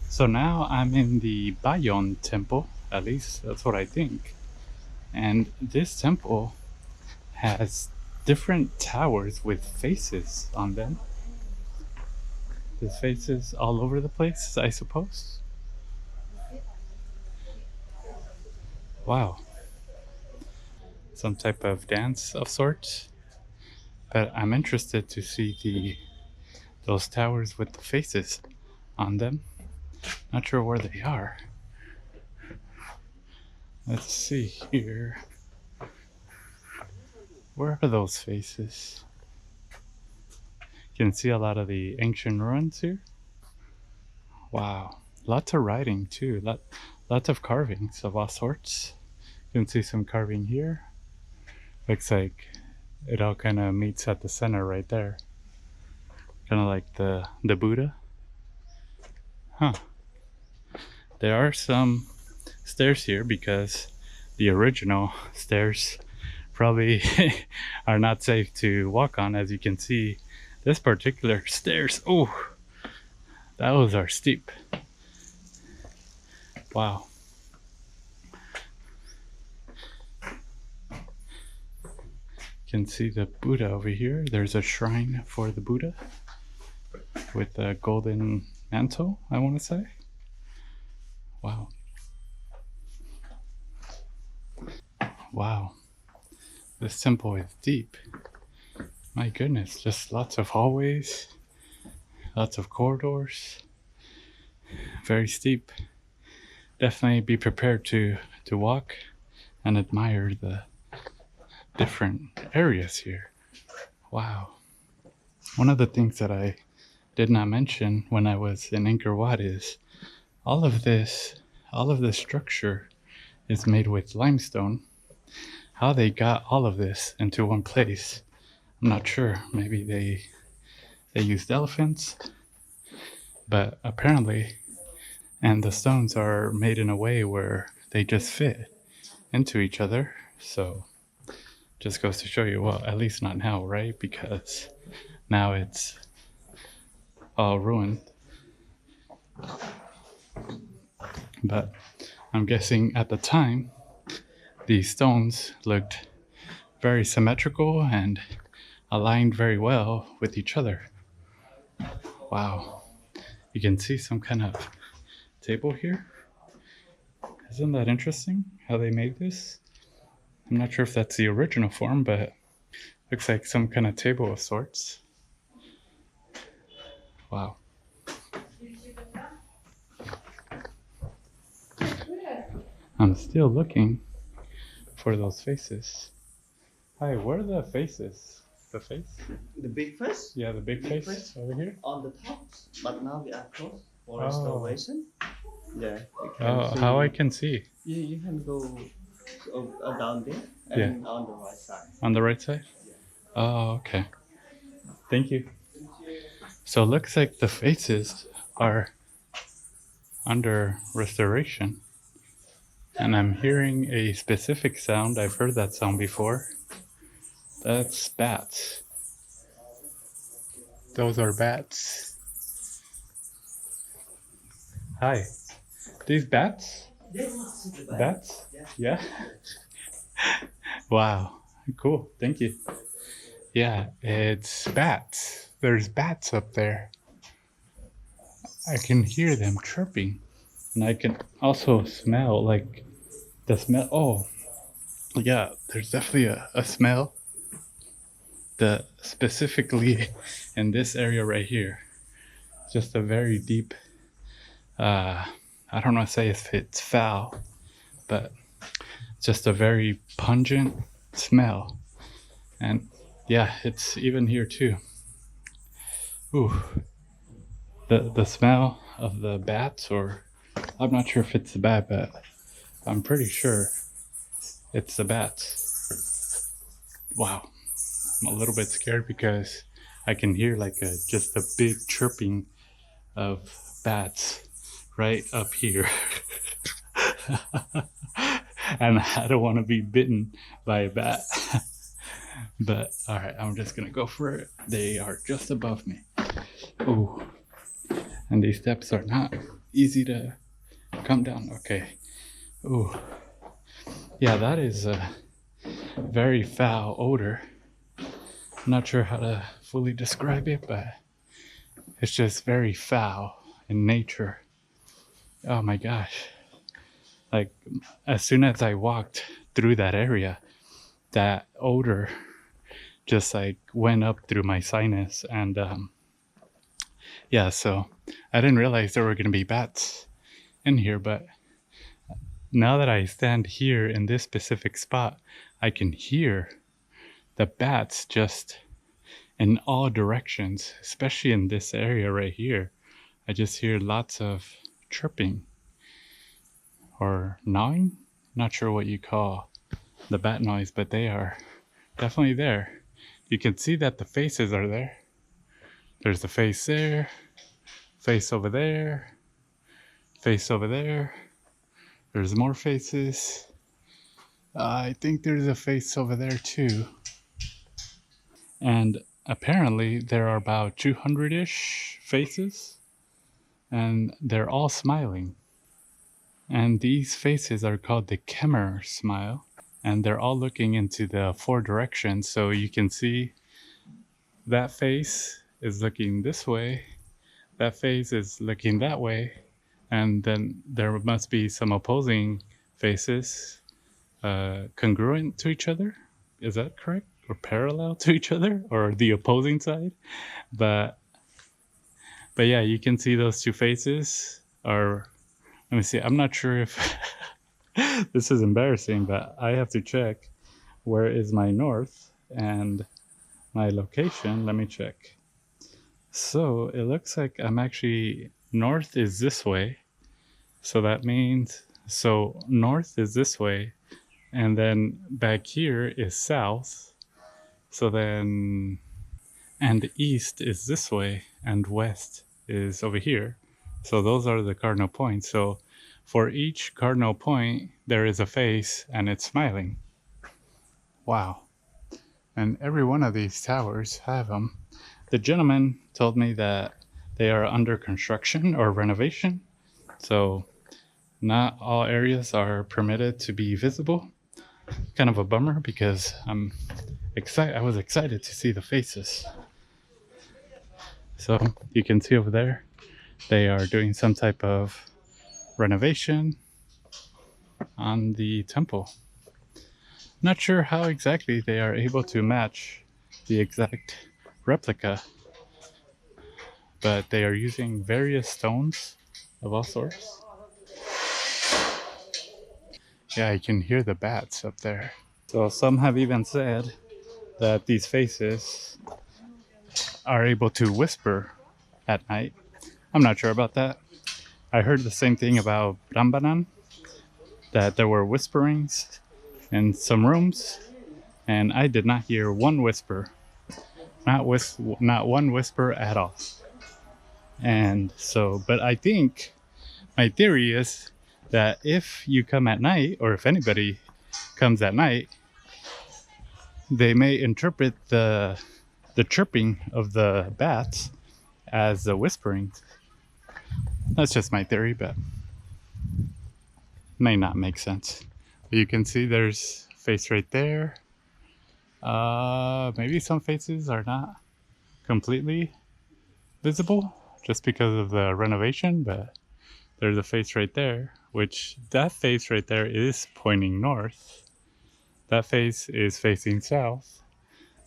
So now I'm in the Bayon Temple, at least that's what I think. And this temple has different towers with faces on them. There's faces all over the place, I suppose. Wow, some type of dance of sorts. But I'm interested to see the those towers with the faces on them. Not sure where they are. Let's see here. Where are those faces? You can see a lot of the ancient ruins here. Wow, lots of writing too. Lots of carvings of all sorts. You can see some carving here. Looks like it all kind of meets at the center right there. Kind of like the Buddha. Huh. There are some stairs here because the original stairs probably are not safe to walk on. As you can see, this particular stairs, oh, those are steep. Wow. You can see the Buddha over here. There's a shrine for the Buddha with a golden mantle, I want to say. Wow. Wow. This temple is deep. My goodness, just lots of hallways, lots of corridors. Very steep. Definitely be prepared to walk and admire the different areas here. Wow. One of the things that I did not mention when I was in Angkor Wat is all of this structure is made with limestone. How they got all of this into one place, I'm not sure. Maybe they used elephants, but apparently, and the stones are made in a way where they just fit into each other. So just goes to show you, well, at least not now, right? Because now it's all ruined. But I'm guessing at the time, these stones looked very symmetrical and aligned very well with each other. Wow. You can see some kind of table here. Isn't that interesting how they made this? I'm not sure if that's the original form, but looks like some kind of table of sorts. Wow. I'm still looking for those faces. Hi, where are the faces? The face? The big fish? Yeah, the big face fish over here. On the top, but now we are closed for Oh. restoration. Yeah. You can Oh, see, how I can see? you can go down there and on the right side. On the right side? Oh, okay. Thank you. So it looks like the faces are under restoration. And I'm hearing a specific sound. I've heard that sound before. That's bats. Those are bats. Hi. These bats? Bats? Yeah. Wow. Cool. Thank you. Yeah, it's bats. There's bats up there. I can hear them chirping. And I can also smell like the smell. Oh, yeah, there's definitely a smell. The specifically in this area right here, just a very deep. I don't know say if it's foul, but just a very pungent smell. And yeah, it's even here too. Ooh, the smell of the bats, or I'm not sure if it's the bat, but I'm pretty sure it's the bats. Wow, I'm a little bit scared because I can hear like just a big chirping of bats right up here. And I don't want to be bitten by a bat. But all right, I'm just gonna go for it. They are just above me. Ooh, and these steps are not easy to come down. Okay. Ooh. Yeah, that is a very foul odor. I'm not sure how to fully describe it, but it's just very foul in nature. Oh my gosh. Like, as soon as I walked through that area, that odor just like went up through my sinus. And yeah, so I didn't realize there were going to be bats in here, but now that I stand here in this specific spot, I can hear the bats just in all directions, especially in this area right here. I just hear lots of chirping or gnawing. Not sure what you call the bat noise, but they are definitely there. You can see that the faces are there. There's the face there, face over there, face over there. There's more faces. I think there's a face over there too. And apparently there are about 200-ish faces, and they're all smiling. And these faces are called the Khmer smile, and they're all looking into the four directions. So you can see that face is looking this way, that face is looking that way, and then there must be some opposing faces congruent to each other. Is that correct? Or parallel to each other, or the opposing side? But yeah, you can see those two faces are. Let me see. I'm not sure if this is embarrassing, but I have to check where is my north and my location. Let me check. So it looks like I'm actually north is this way. So that means north is this way, and then back here is south. So then, and east is this way, and west is over here. So those are the cardinal points. So for each cardinal point, there is a face and it's smiling. Wow. And every one of these towers have them. The gentleman told me that they are under construction or renovation. So not all areas are permitted to be visible. Kind of a bummer because I was excited to see the faces. So you can see over there, they are doing some type of renovation on the temple. Not sure how exactly they are able to match the exact replica, but they are using various stones of all sorts. Yeah, I can hear the bats up there. So some have even said that these faces are able to whisper at night. I'm not sure about that. I heard the same thing about Rambanan, that there were whisperings in some rooms, and I did not hear one whisper. Not one whisper at all. And so, but I think my theory is that if you come at night, or if anybody comes at night, they may interpret the chirping of the bats as the whispering. That's just my theory, but may not make sense. But you can see there's a face right there. Maybe some faces are not completely visible just because of the renovation, but there's a face right there, which that face right there is pointing north. That face is facing south.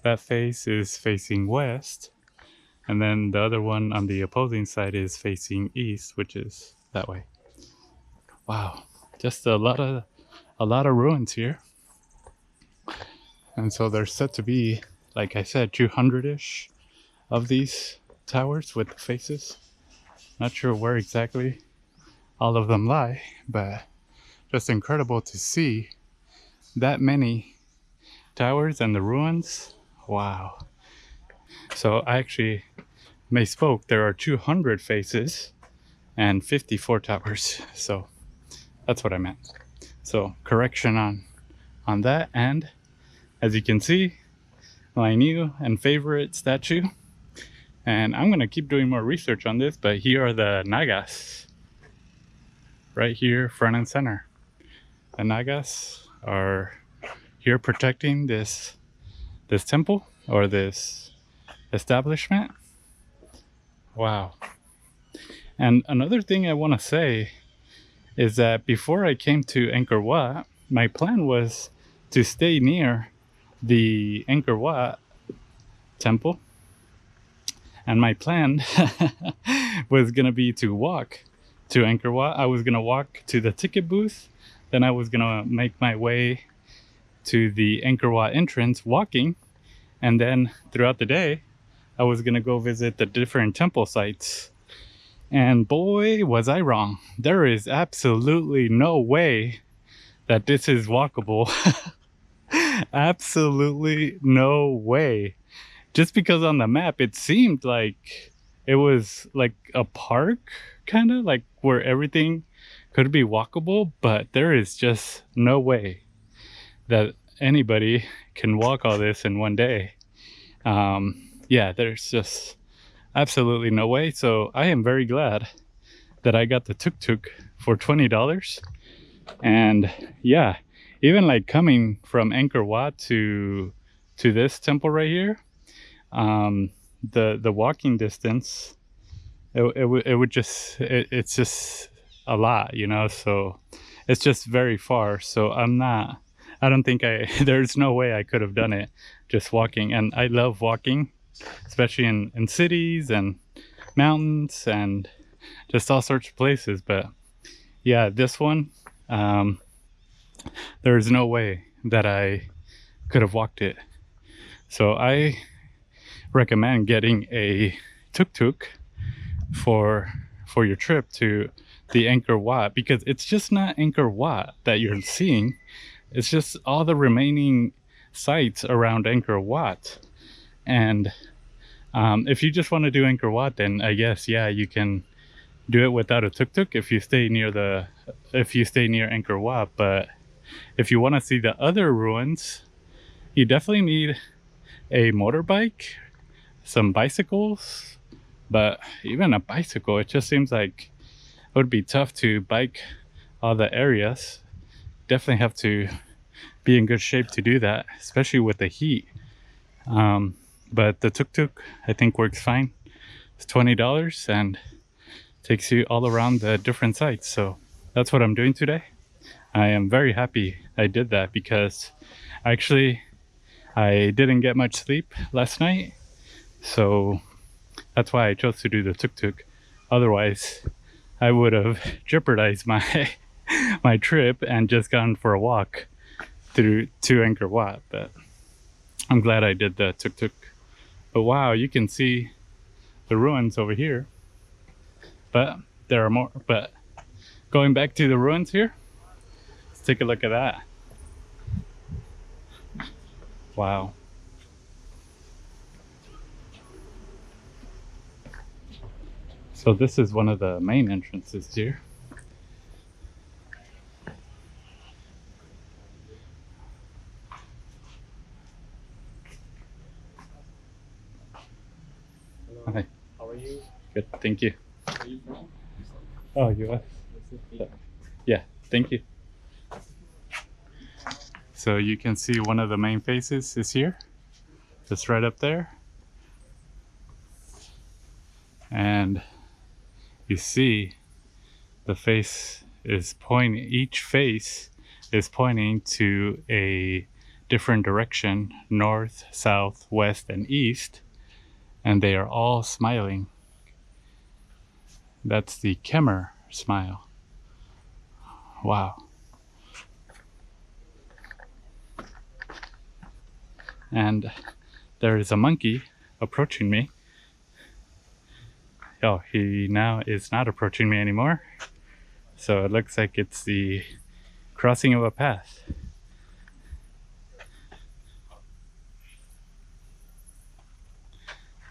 That face is facing west. And then the other one on the opposing side is facing east, which is that way. Wow, just a lot of ruins here. And so there's said to be, like I said, 200-ish of these towers with the faces. Not sure where exactly all of them lie, but just incredible to see that many towers and the ruins. Wow. So I actually misspoke. There are 200 faces and 54 towers. So that's what I meant. So correction on that. And as you can see, my new and favorite statue. And I'm going to keep doing more research on this, but here are the Nagas. right here, front and center. The Nagas are here protecting this temple or this establishment. Wow. And another thing I want to say is that before I came to Angkor Wat, my plan was to stay near the Angkor Wat temple. And my plan was going to be to walk to Angkor Wat. I was going to walk to the ticket booth. Then I was going to make my way to the Angkor Wat entrance walking. And then throughout the day, I was going to go visit the different temple sites. And boy, was I wrong. There is absolutely no way that this is walkable. Absolutely no way. Just because on the map it seemed like it was like a park, kind of like where everything could be walkable, but there is just no way that anybody can walk all this in one day. Yeah, there's just absolutely no way. So I am very glad that I got the tuk-tuk for $20. And yeah, even like coming from Angkor Wat to this temple right here, the walking distance, it's just a lot, you know, so it's just very far. So I don't think there's no way I could have done it just walking. And I love walking, especially in cities and mountains and just all sorts of places. But yeah, this one, there's no way that I could have walked it. So I recommend getting a tuk-tuk for your trip to the Angkor Wat, because it's just not Angkor Wat that you're seeing. It's just all the remaining sites around Angkor Wat. And if you just want to do Angkor Wat, then I guess, yeah, you can do it without a tuk-tuk if you stay near Angkor Wat. But if you want to see the other ruins, you definitely need a motorbike, some bicycles. But even a bicycle, it just seems like it would be tough to bike all the areas. Definitely have to be in good shape to do that, especially with the heat. But the tuk-tuk, I think, works fine. It's $20 and takes you all around the different sites. So that's what I'm doing today. I am very happy I did that, because actually I didn't get much sleep last night. So that's why I chose to do the tuk-tuk. Otherwise, I would have jeopardized my trip and just gone for a walk to Angkor Wat. But I'm glad I did the tuk-tuk. But wow, you can see the ruins over here. But there are more. But going back to the ruins here, let's take a look at that. Wow. So this is one of the main entrances here. Hello. Hi. How are you? Good, thank you. Where are you from? Oh, US. Yeah, thank you. So you can see one of the main faces is here, just right up there. And you see the face is pointing, each face is pointing to a different direction, north, south, west, and east, and they are all smiling. That's the Khmer smile. Wow. And there is a monkey approaching me. Oh, he now is not approaching me anymore. So it looks like it's the crossing of a path.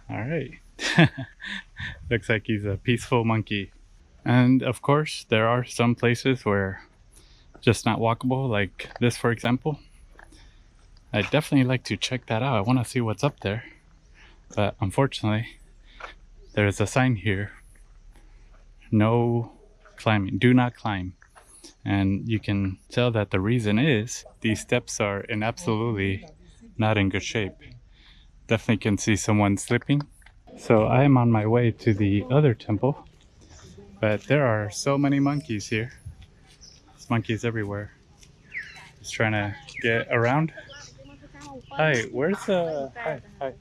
All right. Looks like he's a peaceful monkey. And of course, there are some places where just not walkable, like this, for example. I definitely like to check that out. I want to see what's up there. But unfortunately, there's a sign here. No climbing. Do not climb. And you can tell that the reason is these steps are in absolutely not in good shape. Definitely can see someone slipping. So I am on my way to the other temple, but there are so many monkeys here. There's monkeys everywhere. Just trying to get around. Hi, where's the hi.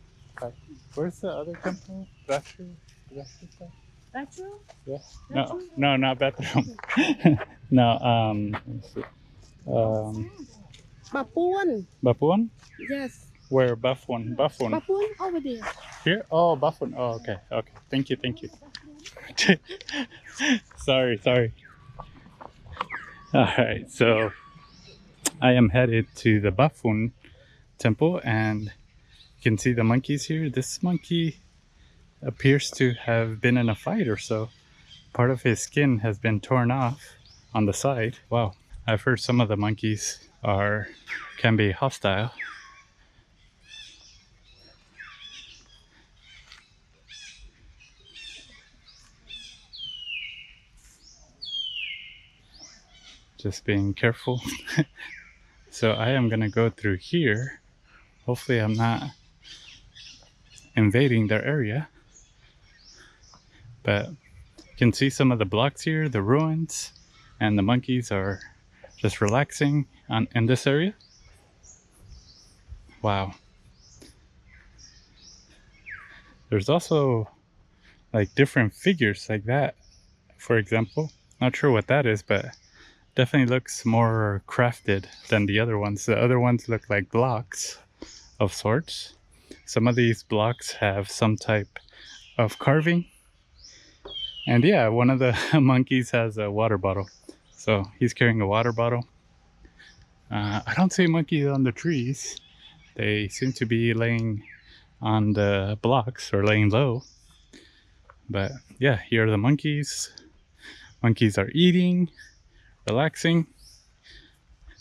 Where's the other temple? Bathroom? Bathroom? Yeah. No, not bathroom. No, let me see. Bapuan. Bapuan? Yes. Where Bafuan? Bafuan. Bapuan over there. Here? Oh, Bafuan. Oh, okay. Okay. Thank you. Sorry. All right. So I am headed to the Bafuan temple, and you can see the monkeys here. This monkey appears to have been in a fight or so. Part of his skin has been torn off on the side. Wow. I've heard some of the monkeys can be hostile. Just being careful. So I am gonna go through here. Hopefully I'm not invading their area. But you can see some of the blocks here, the ruins, and the monkeys are just relaxing in this area. Wow. There's also like different figures like that, for example. Not sure what that is, but definitely looks more crafted than the other ones. The other ones look like blocks of sorts. Some of these blocks have some type of carving. And yeah, one of the monkeys has a water bottle. So he's carrying a water bottle. I don't see monkeys on the trees. They seem to be laying on the blocks or laying low. But yeah, here are the monkeys. Monkeys are eating, relaxing,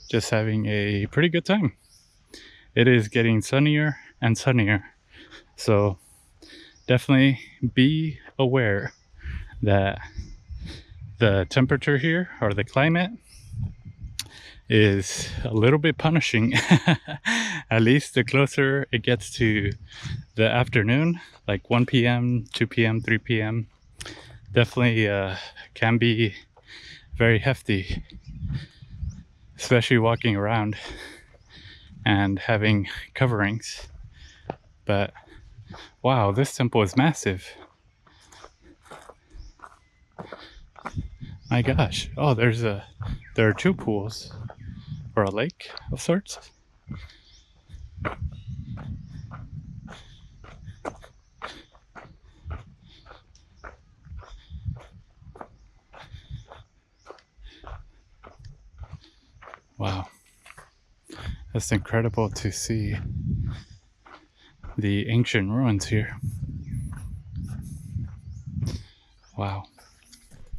just having a pretty good time. It is getting sunnier and sunnier. So definitely be aware that the temperature here, or the climate, is a little bit punishing. At least the closer it gets to the afternoon, like 1 p.m., 2 p.m., 3 p.m., definitely can be very hefty, especially walking around and having coverings. But wow, this temple is massive. My gosh. Oh, there are two pools, or a lake of sorts. Wow. That's incredible to see the ancient ruins here. Wow.